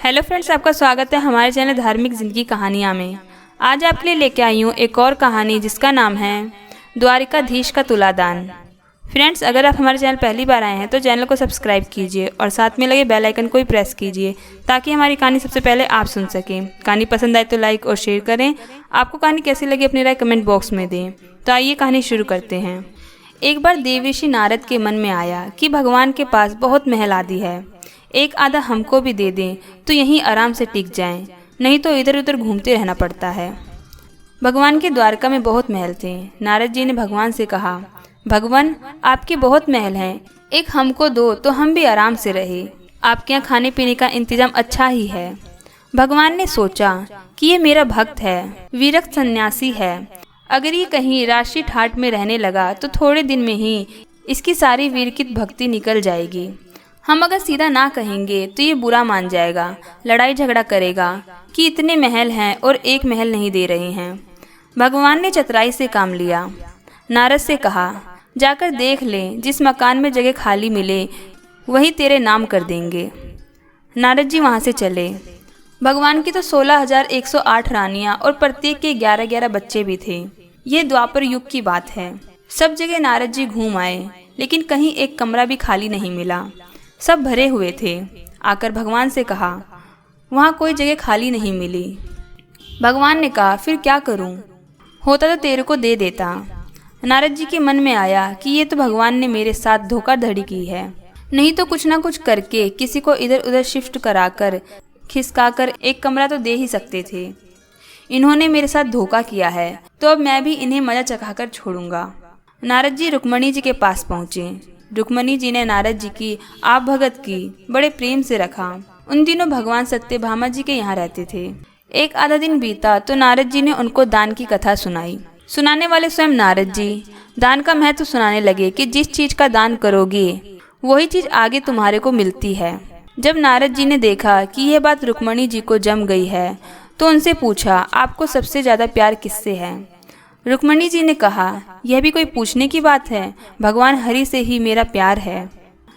Hello friends, आपका स्वागत है हमारे चैनल धार्मिक जिंदगी कहानियाँ में। आज आपके लिए लेके आई हूँ एक और कहानी जिसका नाम है द्वारिकाधीश का तुलादान। फ्रेंड्स, अगर आप हमारे चैनल पहली बार आए हैं तो चैनल को सब्सक्राइब कीजिए और साथ में लगे बेल आइकन को भी प्रेस कीजिए ताकि हमारी कहानी सबसे पहले आप सुन सकें। कहानी पसंद आए तो लाइक और शेयर करें। आपको कहानी कैसी लगी अपनी राय कमेंट बॉक्स में दें। तो आइए कहानी शुरू करते हैं। एक बार देवर्षि नारद के मन में आया कि भगवान के पास बहुत महल आदि है, एक आधा हमको भी दे दें तो यहीं आराम से टिक जाएं, नहीं तो इधर उधर घूमते रहना पड़ता है। भगवान के द्वारका में बहुत महल थे। नारद जी ने भगवान से कहा, भगवान आपके बहुत महल हैं, एक हमको दो तो हम भी आराम से रहे। आपके यहाँ खाने पीने का इंतजाम अच्छा ही है। भगवान ने सोचा कि ये मेरा भक्त है, विरक्त सन्यासी है। अगर ये कहीं राशि ठाट में रहने लगा तो थोड़े दिन में ही इसकी सारी वीरकित भक्ति निकल जाएगी। हम अगर सीधा ना कहेंगे तो ये बुरा मान जाएगा, लड़ाई झगड़ा करेगा कि इतने महल हैं और एक महल नहीं दे रहे हैं। भगवान ने चतुराई से काम लिया। नारद से कहा, जाकर देख ले, जिस मकान में जगह खाली मिले वही तेरे नाम कर देंगे। नारद जी वहाँ से चले। भगवान की तो 16,108 रानियाँ और प्रत्येक के 11-11 बच्चे भी थे। ये द्वापर युग की बात है। सब जगह नारद जी घूम आए, लेकिन कहीं एक कमरा भी खाली नहीं मिला। सब भरे हुए थे। आकर भगवान से कहा, वहाँ कोई जगह खाली नहीं मिली। भगवान ने कहा, फिर क्या करूं? होता तो तेरे को दे देता। नारद जी के मन में आया कि ये तो भगवान ने मेरे साथ धोखाधड़ी की है, नहीं तो कुछ ना कुछ करके किसी को इधर उधर शिफ्ट कराकर खिसकाकर एक कमरा तो दे ही सकते थे। इन्होंने मेरे साथ धोखा किया है, तो अब मैं भी इन्हें मजा चखाकर छोड़ूंगा। नारद जी रुक्मणी जी के पास पहुँचे। रुक्मणी जी ने नारद जी की आप भगत की बड़े प्रेम से रखा। उन दिनों भगवान सत्यभामा जी के यहाँ रहते थे। एक आधा दिन बीता तो नारद जी ने उनको दान की कथा सुनाई। सुनाने वाले स्वयं नारद जी दान का महत्व सुनाने लगे कि जिस चीज का दान करोगे वही चीज आगे तुम्हारे को मिलती है। जब नारद जी ने देखा कि यह बात रुक्मणी जी को जम गई है तो उनसे पूछा, आपको सबसे ज्यादा प्यार किससे है? रुक्मणी जी ने कहा, यह भी कोई पूछने की बात है, भगवान हरि से ही मेरा प्यार है।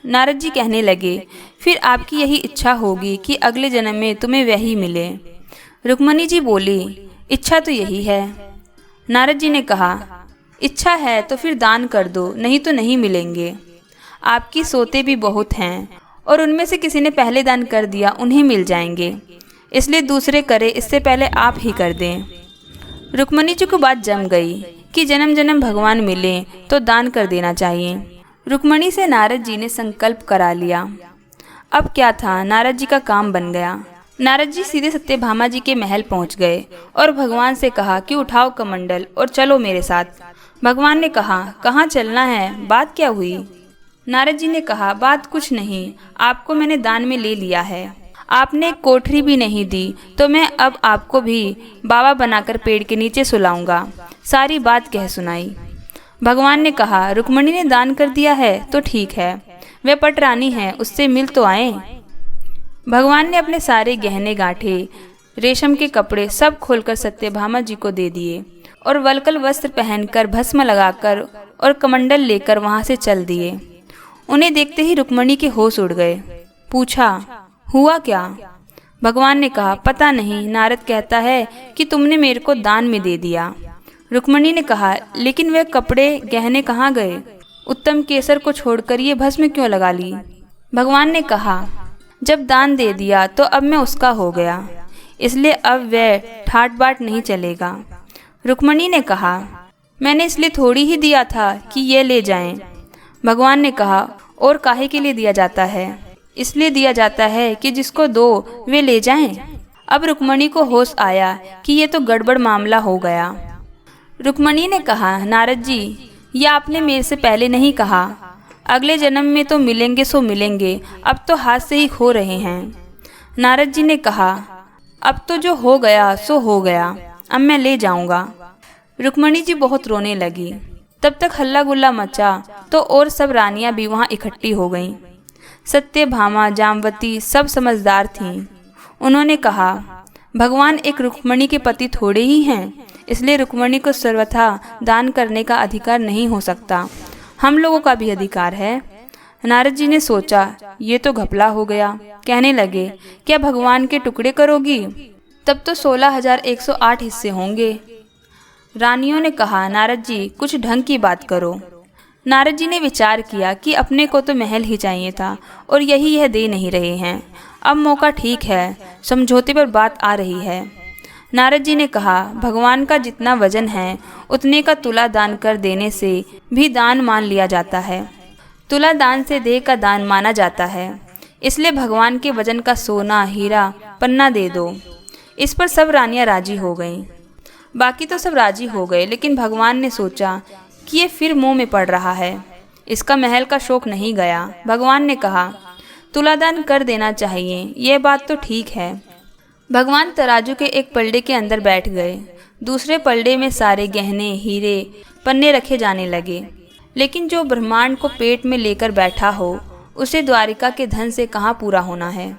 नारद जी कहने लगे, फिर आपकी यही इच्छा होगी कि अगले जन्म में तुम्हें वही मिले। रुक्मणी जी बोली, इच्छा तो यही है। नारद जी ने कहा, इच्छा है तो फिर दान कर दो, नहीं तो नहीं मिलेंगे। आपकी सोते भी बहुत हैं और उनमें से किसी ने पहले दान कर दिया, उन्हें मिल जाएंगे, इसलिए दूसरे करे इससे पहले आप ही कर दें। रुक्मणी जी को बात जम गई कि जन्म जन्म भगवान मिले तो दान कर देना चाहिए। रुक्मणी से नारद जी ने संकल्प करा लिया। अब क्या था, नारद जी का काम बन गया। नारद जी सीधे सत्यभामा जी के महल पहुंच गए और भगवान से कहा कि उठाओ कमंडल और चलो मेरे साथ। भगवान ने कहा, कहाँ चलना है, बात क्या हुई? नारद जी ने कहा, बात कुछ नहीं, आपको मैंने दान में ले लिया है। आपने एक कोठरी भी नहीं दी तो मैं अब आपको भी बाबा बनाकर पेड़ के नीचे सुलाऊंगा। सारी बात कह सुनाई। भगवान ने कहा, रुक्मणी ने दान कर दिया है तो ठीक है, वह पटरानी है, उससे मिल तो आए। भगवान ने अपने सारे गहने गांठे, रेशम के कपड़े सब खोलकर सत्यभामा जी को दे दिए और वलकल वस्त्र पहनकर भस्म लगाकर और कमंडल लेकर वहां से चल दिए। उन्हें देखते ही रुक्मणी के होश उड़ गए। पूछा, हुआ क्या? भगवान ने कहा, पता नहीं, नारद कहता है कि तुमने मेरे को दान में दे दिया। रुक्मणी ने कहा, लेकिन वे कपड़े गहने कहाँ गए? उत्तम केसर को छोड़कर ये भस्म क्यों लगा ली? भगवान ने कहा, जब दान दे दिया तो अब मैं उसका हो गया, इसलिए अब वह ठाट बाट नहीं चलेगा। रुक्मणी ने कहा, मैंने इसलिए थोड़ी ही दिया था कि ये ले जाएं। भगवान ने कहा, और काहे के लिए दिया जाता है? इसलिए दिया जाता है कि जिसको दो वे ले जाएं। अब रुक्मणी को होश आया कि ये तो गड़बड़ मामला हो गया। रुक्मणी ने कहा, नारद जी, ये आपने मेरे से पहले नहीं कहा, अगले जन्म में तो मिलेंगे सो मिलेंगे, अब तो हाथ से ही खो रहे हैं। नारद जी ने कहा, अब तो जो हो गया सो हो गया, अब मैं ले जाऊंगा। रुक्मणी जी बहुत रोने लगी। तब तक हल्ला गुल्ला मचा तो और सब रानियां भी वहां इकट्ठी हो गईं। सत्यभामा, जामवती सब समझदार थीं। उन्होंने कहा, भगवान एक रुक्मणी के पति थोड़े ही हैं, इसलिए रुक्मणी को सर्वथा दान करने का अधिकार नहीं हो सकता, हम लोगों का भी अधिकार है। नारद जी ने सोचा, ये तो घपला हो गया। कहने लगे, क्या भगवान के टुकड़े करोगी? तब तो 16,108 हिस्से होंगे। रानियों ने कहा, नारद जी कुछ ढंग की बात करो। नारद जी ने विचार किया कि अपने को तो महल ही चाहिए था और यही यह दे नहीं रहे हैं। अब मौका ठीक है, समझौते पर बात आ रही है। नारद जी ने कहा, भगवान का जितना वजन है उतने का तुला दान कर देने से भी दान मान लिया जाता है। तुला दान से देह का दान माना जाता है, इसलिए भगवान के वजन का सोना, हीरा, पन्ना दे दो। इस पर सब रानियां राजी हो गईं। बाकी तो सब राजी हो गए, लेकिन भगवान ने सोचा कि ये फिर मुंह में पड़ रहा है, इसका महल का शौक नहीं गया। भगवान ने कहा, तुलादान कर देना चाहिए, यह बात तो ठीक है। भगवान तराजू के एक पलड़े के अंदर बैठ गए। दूसरे पलड़े में सारे गहने, हीरे, पन्ने रखे जाने लगे। लेकिन जो ब्रह्मांड को पेट में लेकर बैठा हो, उसे द्वारिका के धन से कहाँ पूरा होना है।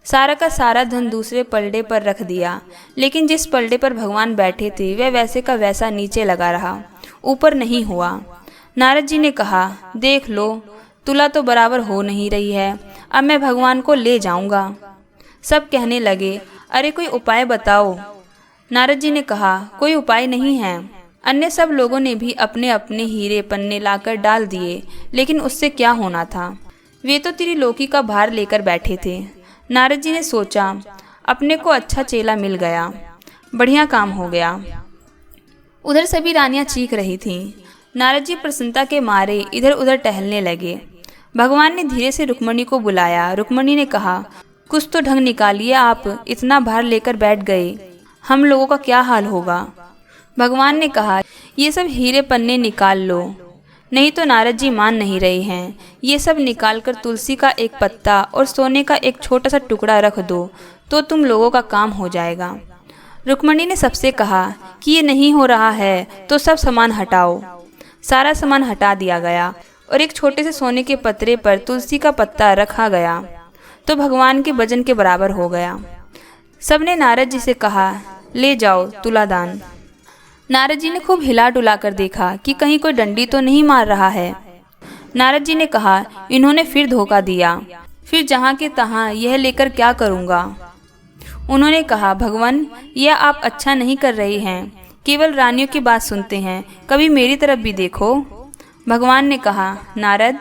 सारा का सारा धन दूसरे पलड़े पर रख दिया, लेकिन जिस पलड़े पर भगवान बैठे थे वह वैसे का वैसा नीचे लगा रहा, ऊपर नहीं हुआ। नारद जी ने कहा, देख लो, तुला तो बराबर हो नहीं रही है, अब मैं भगवान को ले जाऊंगा। सब कहने लगे, अरे कोई उपाय बताओ। नारद जी ने कहा, कोई उपाय नहीं है। अन्य सब लोगों ने भी अपने अपने हीरे पन्ने लाकर डाल दिए, लेकिन उससे क्या होना था, वे तो त्रिलोकी का भार लेकर बैठे थे। नारद जी ने सोचा, अपने को अच्छा चेला मिल गया, बढ़िया काम हो गया। उधर सभी रानियां चीख रही थीं। नारद जी प्रसन्नता के मारे इधर उधर टहलने लगे। भगवान ने धीरे से रुक्मणी को बुलाया। रुक्मणी ने कहा, कुछ तो ढंग निकालिए, आप इतना भार लेकर बैठ गए, हम लोगों का क्या हाल होगा। भगवान ने कहा, ये सब हीरे पन्ने निकाल लो, नहीं तो नारद जी मान नहीं रहे हैं। ये सब निकालकर तुलसी का एक पत्ता और सोने का एक छोटा सा टुकड़ा रख दो, तो तुम लोगों का काम हो जाएगा। रुक्मणी ने सबसे कहा कि ये नहीं हो रहा है तो सब सामान हटाओ। सारा सामान हटा दिया गया और एक छोटे से सोने के पत्रे पर तुलसी का पत्ता रखा गया, तो भगवान के वजन के बराबर हो गया। सबने नारद जी से कहा, ले जाओ तुलादान। नारद जी ने खूब हिला डुला कर देखा कि कहीं कोई डंडी तो नहीं मार रहा है। नारद जी ने कहा, इन्होंने फिर धोखा दिया, फिर जहाँ के तहाँ यह लेकर क्या करूँगा। उन्होंने कहा, भगवान यह आप अच्छा नहीं कर रहे हैं, केवल रानियों की बात सुनते हैं, कभी मेरी तरफ भी देखो। भगवान ने कहा, नारद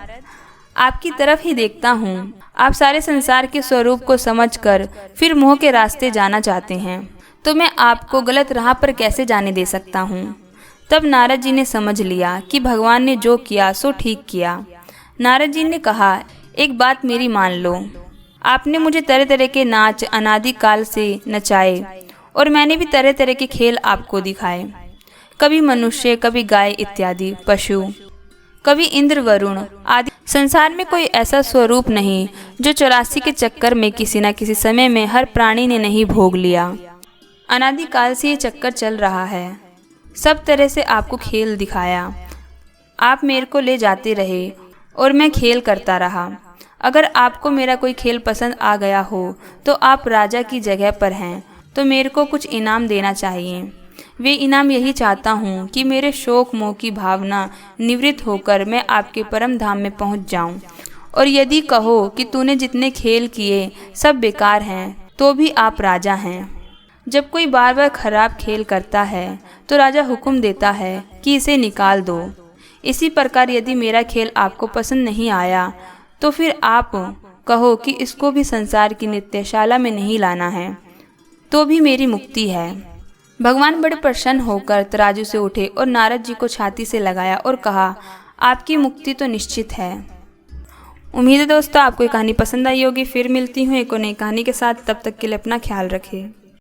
आपकी तरफ ही देखता हूँ, आप सारे संसार के स्वरूप को समझकर फिर मोह के रास्ते जाना चाहते हैं, तो मैं आपको गलत राह पर कैसे जाने दे सकता हूँ। तब नारद जी ने समझ लिया कि भगवान ने जो किया सो ठीक किया। नारद जी ने कहा, एक बात मेरी मान लो, आपने मुझे तरह तरह के नाच अनादिकाल से नचाए और मैंने भी तरह तरह के खेल आपको दिखाए, कभी मनुष्य, कभी गाय इत्यादि पशु, कभी इंद्र वरुण आदि। संसार में कोई ऐसा स्वरूप नहीं जो 84 के चक्कर में किसी न किसी समय में हर प्राणी ने नहीं भोग लिया। अनादिकाल से ये चक्कर चल रहा है, सब तरह से आपको खेल दिखाया, आप मेरे को ले जाते रहे और मैं खेल करता रहा। अगर आपको मेरा कोई खेल पसंद आ गया हो तो आप राजा की जगह पर हैं, तो मेरे को कुछ इनाम देना चाहिए। वे इनाम यही चाहता हूँ कि मेरे शोक मोह की भावना निवृत्त होकर मैं आपके परम धाम में पहुँच जाऊँ। और यदि कहो कि तूने जितने खेल किए सब बेकार हैं, तो भी आप राजा हैं। जब कोई बार बार खराब खेल करता है तो राजा हुक्म देता है कि इसे निकाल दो। इसी प्रकार यदि मेरा खेल आपको पसंद नहीं आया तो फिर आप कहो कि इसको भी संसार की नृत्यशाला में नहीं लाना है, तो भी मेरी मुक्ति है। भगवान बड़े प्रसन्न होकर तराजू से उठे और नारद जी को छाती से लगाया और कहा, आपकी मुक्ति तो निश्चित है। उम्मीद है दोस्तों आपको ये कहानी पसंद आई होगी। फिर मिलती हूँ एक और नई कहानी के साथ, तब तक के लिए अपना ख्याल रखें।